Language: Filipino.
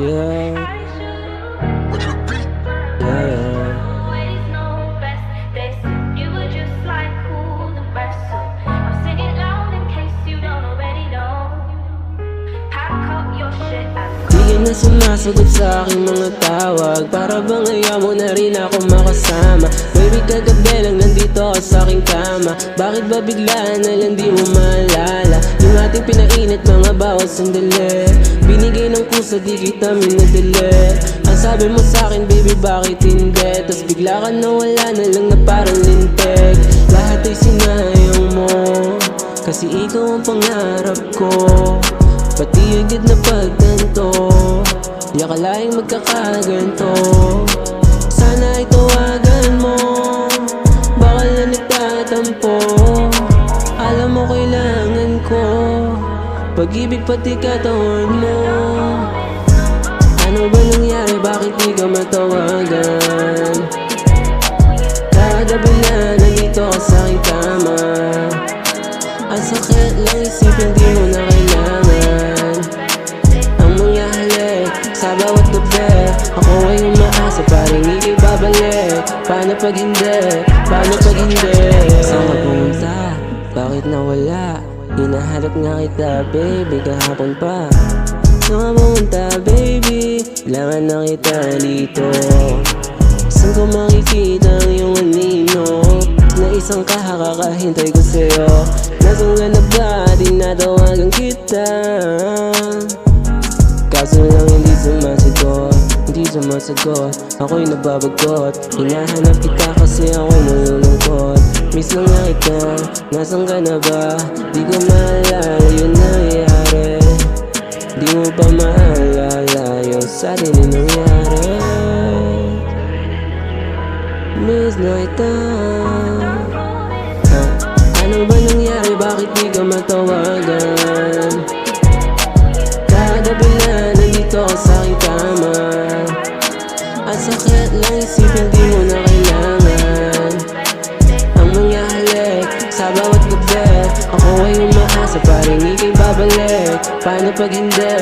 Yeah. Di na sumasagot sa aking mga tawag, para bang ayaw mo na rin ako makasama. Baby, kagabi lang nandito ako sa aking kama. Bakit ba bigla na lang di mo maalala yung ating pinainit mga bawat sandali? Binigay ng kusa, di kita minadali. Ang sabi mo sa akin, baby, bakit hindi? Tas bigla ka nawala na lang na parang lintik. Lahat ay sinayang mo, kasi ikaw ang pangarap ko. Pati agad na pagtanto, di akalaing magkakaganto. Sana ay tawagan mo, baka na nagtatampo. Alam mo kailangan ko pag-ibig pati katawan mo. Ano ba nangyari, bakit di ka matawagan? Kagabi na nandito ka sa aking kama. Ang sakit lang isipin, di mo na kailangan ang mga halik sa bawat gabi. Ako ay umaasa, parang ika'y babalik. Paano pag hindi? Paano pag hindi? Saan ka pumunta? Bakit nawala? Hinahanap nga kita, baby, kahapon pa. Saan ka pumunta, baby? Kailangan na kita dito. Saan ko makikita ang iyong anino? Na isang kahakakahintay ko sa'yo. Nasaan ka na ba? Di natawagan kita. Kaso lang hindi sumasagot, hindi sumasagot. Ako'y nababagot, hinahanap kita kasi ako'y nalulungkot. Miss lang nga kita, nasaan ka na ba? Di ko maalala yung nangyari. Di mo pa maalala yung sa atin yung nangyari. Miss na kita. Ano ba nangyari? Bakit di ka matawagan? Kagabi na nandito ka sa aking kama. Ang sakit lang isipin, di mo na kailangan ang mga halik sa bawat gabi. Ako ay umaasa, parang ika'y babalik. Paano pag hindi?